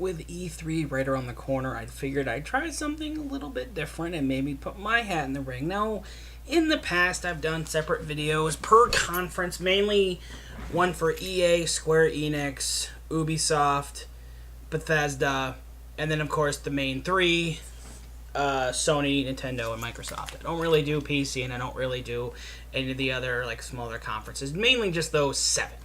with E3 right around the corner, I figured I'd try something a little bit different and maybe put my hat in the ring. Now, in the past, I've done separate videos per conference, mainly one for EA, Square Enix, Ubisoft, Bethesda, and then, of course, the main three, Sony, Nintendo, and Microsoft. I don't really do PC, and I don't really do any of the other, smaller conferences. Mainly just those seven.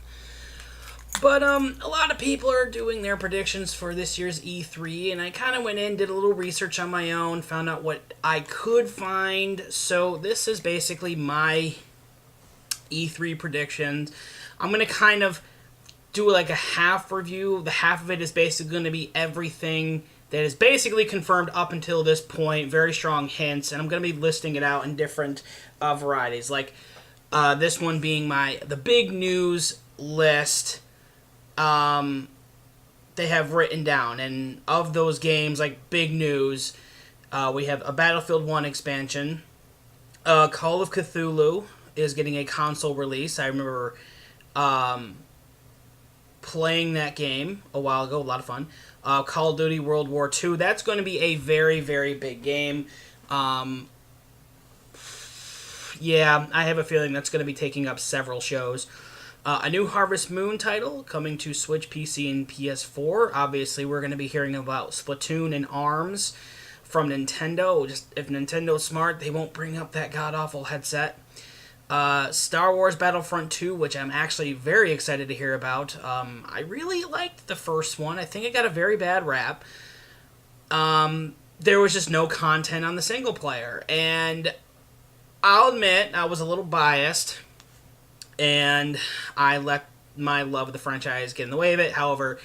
But a lot of people are doing their predictions for this year's E3, and I kind of went in, did a little research on my own, found out what I could find. So this is basically my E3 predictions. I'm going to kind of do a half review. The half of it is basically going to be everything that is basically confirmed up until this point, very strong hints, and I'm going to be listing it out in different varieties. This one being the big news list. They have written down, and of those games, big news, we have a Battlefield 1 expansion. Call of Cthulhu is getting a console release. I remember playing that game a while ago, a lot of fun. Call of Duty World War II, that's going to be a very, very big game. Yeah, I have a feeling that's going to be taking up several shows. A new Harvest Moon title coming to Switch, PC, and PS4. Obviously, we're going to be hearing about Splatoon and ARMS from Nintendo. Just if Nintendo's smart, they won't bring up that god-awful headset. Star Wars Battlefront 2, which I'm actually very excited to hear about. I really liked the first one. I think it got a very bad rap. There was just no content on the single player. And I'll admit, I was a little biased, and I let my love of the franchise get in the way of it. However,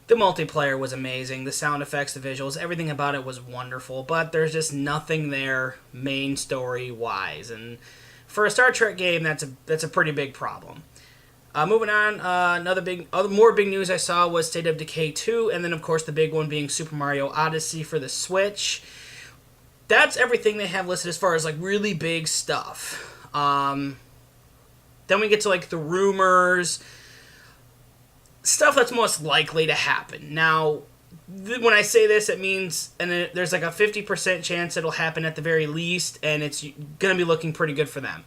the multiplayer was amazing. The sound effects, the visuals, everything about it was wonderful. But there's just nothing there main story-wise. And for a Star Trek game, that's a pretty big problem. Moving on, more big news I saw was State of Decay 2, and then, of course, the big one being Super Mario Odyssey for the Switch. That's everything they have listed as far as, really big stuff. Then we get to, the rumors, stuff that's most likely to happen. Now, when I say this, it means there's a 50% chance it'll happen at the very least, and it's going to be looking pretty good for them.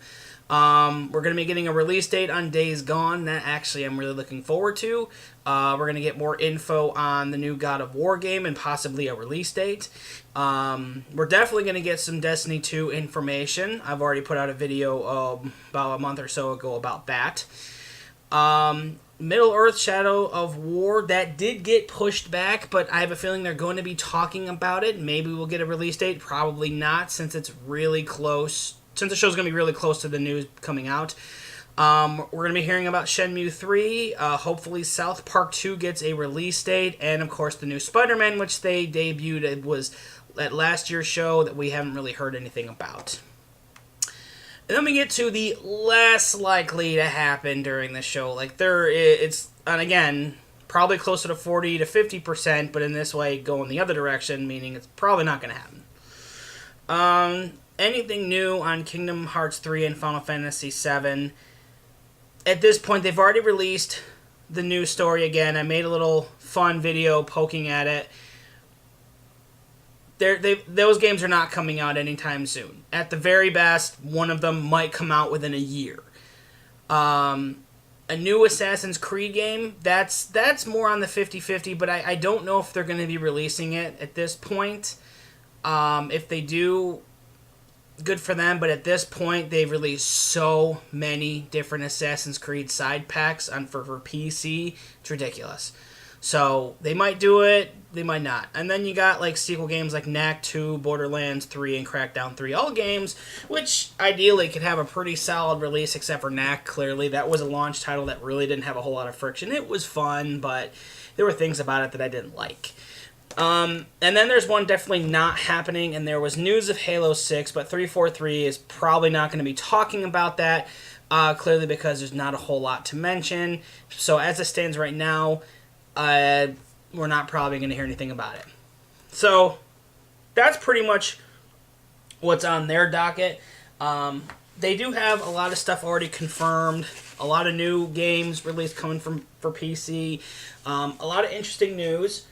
We're going to be getting a release date on Days Gone. That actually I'm really looking forward to. We're going to get more info on the new God of War game and possibly a release date. We're definitely going to get some Destiny 2 information. I've already put out a video about a month or so ago about that. Middle-earth Shadow of War, that did get pushed back, but I have a feeling they're going to be talking about it. Maybe we'll get a release date. Probably not, since it's really close. Since the show's going to be really close to the news coming out. We're going to be hearing about Shenmue 3. Hopefully South Park 2 gets a release date. And, of course, the new Spider-Man, which they debuted. It was at last year's show that we haven't really heard anything about. And then we get to the less likely to happen during the show. And again, probably closer to 40 to 50%, but in this way, going the other direction, meaning it's probably not going to happen. Anything new on Kingdom Hearts 3 and Final Fantasy 7? At this point, they've already released the new story again. I made a little fun video poking at it. Those games are not coming out anytime soon. At the very best, one of them might come out within a year. A new Assassin's Creed game, that's more on the 50-50, but I don't know if they're going to be releasing it at this point. If they do, good for them, but at this point, they've released so many different Assassin's Creed side packs for PC, it's ridiculous. So, they might do it, they might not. And then you got, sequel games like Knack 2, Borderlands 3, and Crackdown 3. All games which, ideally, could have a pretty solid release, except for Knack, clearly. That was a launch title that really didn't have a whole lot of friction. It was fun, but there were things about it that I didn't like. And then there's one definitely not happening, and there was news of Halo 6, but 343 is probably not going to be talking about that, clearly because there's not a whole lot to mention. So as it stands right now, we're not probably going to hear anything about it. So that's pretty much what's on their docket. They do have a lot of stuff already confirmed, a lot of new games released coming for PC, a lot of interesting news.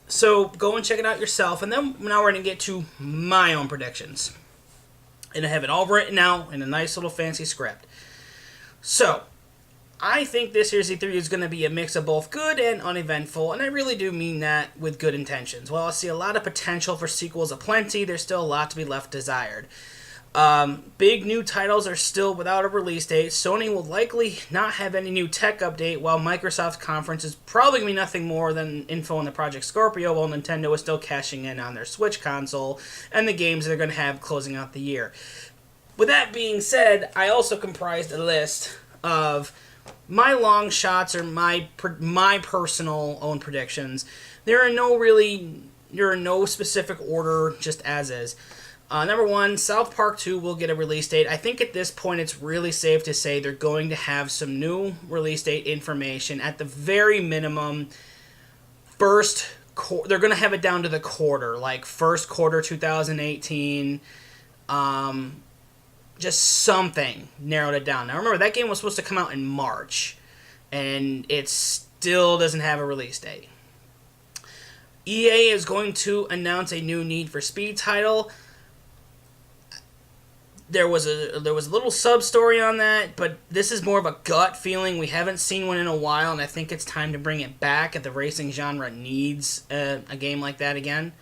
So go and check it out yourself, and then now we're going to get to my own predictions. And I have it all written out in a nice little fancy script. So, I think this year's E3 is going to be a mix of both good and uneventful, and I really do mean that with good intentions. While I see a lot of potential for sequels aplenty, there's still a lot to be left desired. Big new titles are still without a release date. Sony will likely not have any new tech update, while Microsoft's conference is probably going to be nothing more than info on the Project Scorpio, while Nintendo is still cashing in on their Switch console and the games they're going to have closing out the year. With that being said, I also comprised a list of my long shots or my personal own predictions. There are no specific order, just as is. Number one, South Park 2 will get a release date. I think at this point it's really safe to say they're going to have some new release date information. At the very minimum, they're going to have it down to the quarter, like first quarter 2018. Just something narrowed it down. Now remember, that game was supposed to come out in March, and it still doesn't have a release date. EA is going to announce a new Need for Speed title. There was a little sub-story on that, but this is more of a gut feeling. We haven't seen one in a while, and I think it's time to bring it back. The racing genre needs a game like that again.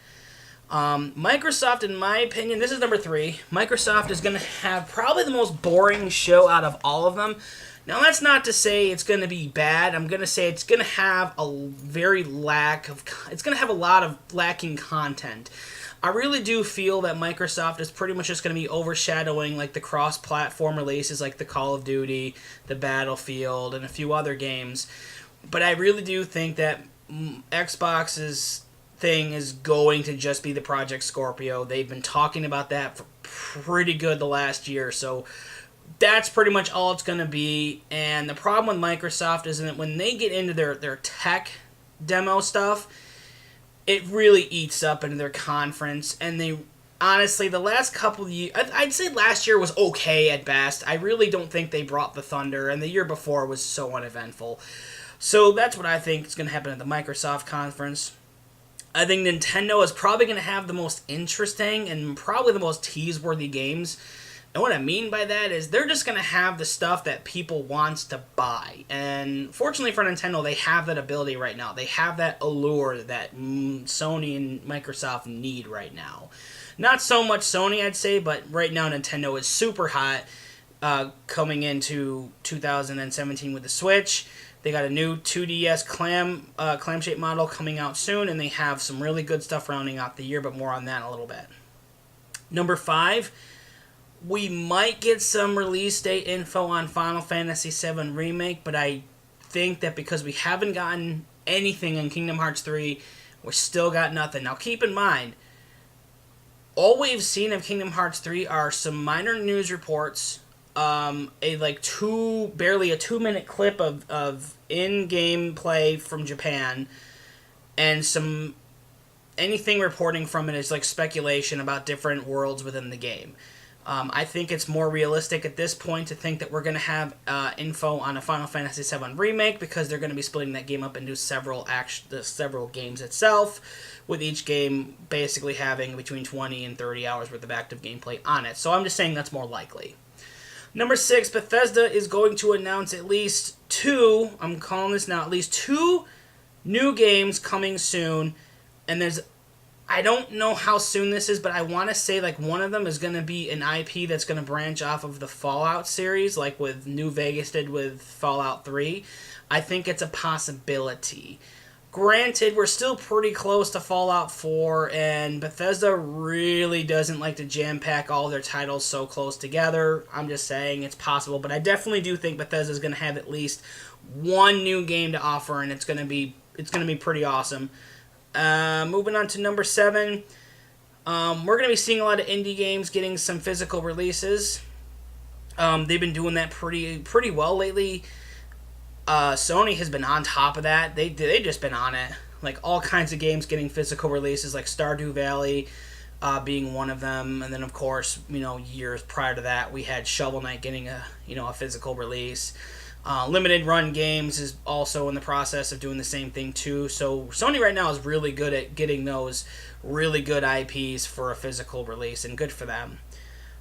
Microsoft, in my opinion, this is number 3. Microsoft is going to have probably the most boring show out of all of them. Now, that's not to say it's going to be bad. I'm going to say it's going to have a lot of lacking content. I really do feel that Microsoft is pretty much just going to be overshadowing like the cross-platform releases like the Call of Duty, the Battlefield, and a few other games. But I really do think that Xbox's thing is going to just be the Project Scorpio. They've been talking about that for pretty good the last year, so that's pretty much all it's going to be. And the problem with Microsoft is that when they get into their tech demo stuff, it really eats up into their conference, and they honestly, the last couple of years, I'd say last year was okay at best. I really don't think they brought the thunder, and the year before was so uneventful. So that's what I think is going to happen at the Microsoft conference. I think Nintendo is probably going to have the most interesting and probably the most tease-worthy games. And what I mean by that is they're just going to have the stuff that people want to buy. And fortunately for Nintendo, they have that ability right now. They have that allure that Sony and Microsoft need right now. Not so much Sony, I'd say, but right now Nintendo is super hot coming into 2017 with the Switch. They got a new 2DS clam-shaped model coming out soon, and they have some really good stuff rounding out the year, but more on that in a little bit. Number 5, we might get some release date info on Final Fantasy VII Remake, but I think that because we haven't gotten anything in Kingdom Hearts 3, we still got nothing. Now keep in mind, all we've seen of Kingdom Hearts 3 are some minor news reports, barely a 2-minute clip of in-game play from Japan, and anything reporting from it is like speculation about different worlds within the game. I think it's more realistic at this point to think that we're going to have info on a Final Fantasy VII Remake, because they're going to be splitting that game up into several games itself, with each game basically having between 20 and 30 hours worth of active gameplay on it. So I'm just saying that's more likely. Number 6, Bethesda is going to announce at least 2 new games coming soon, and I don't know how soon this is, but I want to say like one of them is going to be an IP that's going to branch off of the Fallout series, like with New Vegas did with Fallout 3. I think it's a possibility. Granted, we're still pretty close to Fallout 4, and Bethesda really doesn't like to jam-pack all their titles so close together. I'm just saying it's possible, but I definitely do think Bethesda's going to have at least one new game to offer, and it's going to be pretty awesome. Moving on to number 7, we're going to be seeing a lot of indie games getting some physical releases. They've been doing that pretty well lately. Sony has been on top of that. They just been on it. Like all kinds of games getting physical releases, like Stardew Valley being one of them, and then of course years prior to that we had Shovel Knight getting a physical release. Limited run games is also in the process of doing the same thing too. So Sony right now is really good at getting those really good IPs for a physical release, and good for them.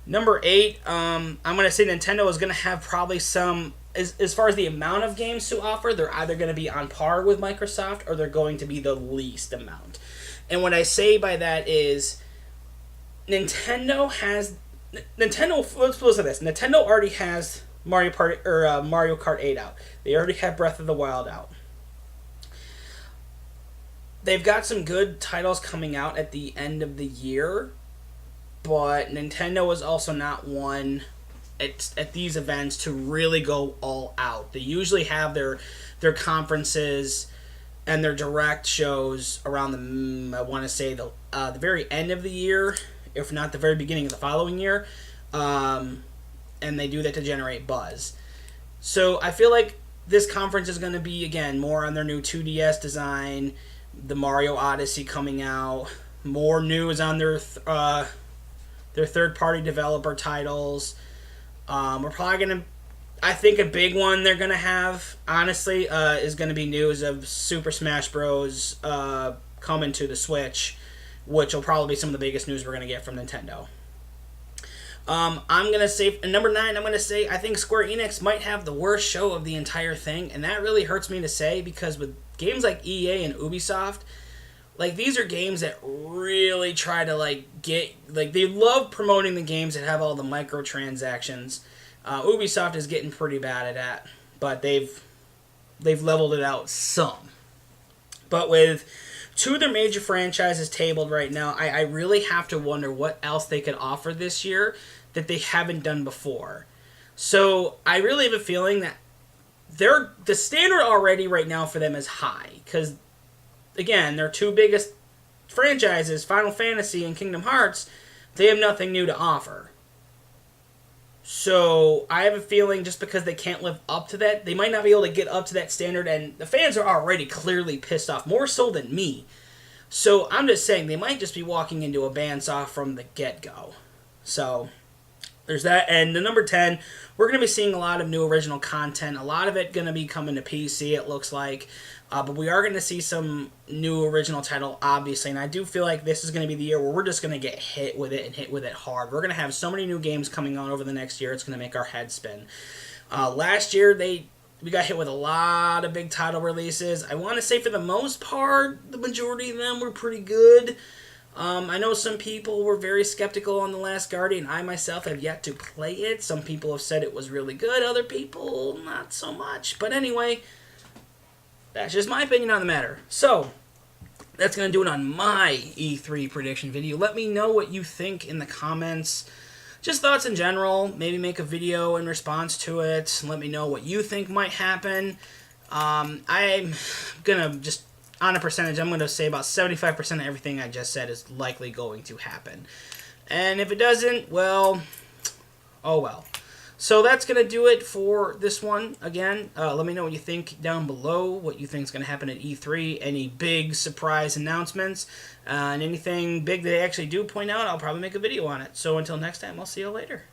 Number 8, I'm going to say Nintendo is going to have probably some, as far as the amount of games to offer, they're either going to be on par with Microsoft or they're going to be the least amount. And what I say by that is Nintendo, let's listen to this. Nintendo already has Mario Kart 8 out. They already have Breath of the Wild out. They've got some good titles coming out at the end of the year, but Nintendo is also not one at these events to really go all out. They usually have their conferences and their direct shows around I want to say the very end of the year, if not the very beginning of the following year, and they do that to generate buzz. So I feel like this conference is going to be, again, more on their new 2DS design, the Mario Odyssey coming out, more news on their third-party developer titles. We're probably going to, I think a big one they're going to have, honestly, is going to be news of Super Smash Bros. Coming to the Switch, which will probably be some of the biggest news we're going to get from Nintendo. I'm going to say, number 9, I'm going to say I think Square Enix might have the worst show of the entire thing, and that really hurts me to say because with games like EA and Ubisoft, like, these are games that really try to, they love promoting the games that have all the microtransactions. Ubisoft is getting pretty bad at that, but they've leveled it out some. But with 2 of their major franchises tabled right now, I really have to wonder what else they could offer this year that they haven't done before. So I really have a feeling that the standard already right now for them is high, because again, their 2 biggest franchises, Final Fantasy and Kingdom Hearts, they have nothing new to offer. So I have a feeling just because they can't live up to that, they might not be able to get up to that standard, and the fans are already clearly pissed off, more so than me. So I'm just saying they might just be walking into a bandsaw from the get-go. So there's that. And the number 10, we're going to be seeing a lot of new original content. A lot of it going to be coming to PC, it looks like. But we are going to see some new original title, obviously. And I do feel like this is going to be the year where we're just going to get hit with it and hit with it hard. We're going to have so many new games coming on over the next year, it's going to make our head spin. Last year, we got hit with a lot of big title releases. I want to say for the most part, the majority of them were pretty good. I know some people were very skeptical on The Last Guardian. I myself have yet to play it. Some people have said it was really good. Other people, not so much. But anyway, that's just my opinion on the matter. So, that's going to do it on my E3 prediction video. Let me know what you think in the comments. Just thoughts in general. Maybe make a video in response to it. Let me know what you think might happen. I'm going to just, on a percentage, I'm going to say about 75% of everything I just said is likely going to happen. And if it doesn't, well, oh well. So that's going to do it for this one. Again, let me know what you think down below, what you think is going to happen at E3, any big surprise announcements, and anything big they actually do point out, I'll probably make a video on it. So until next time, I'll see you later.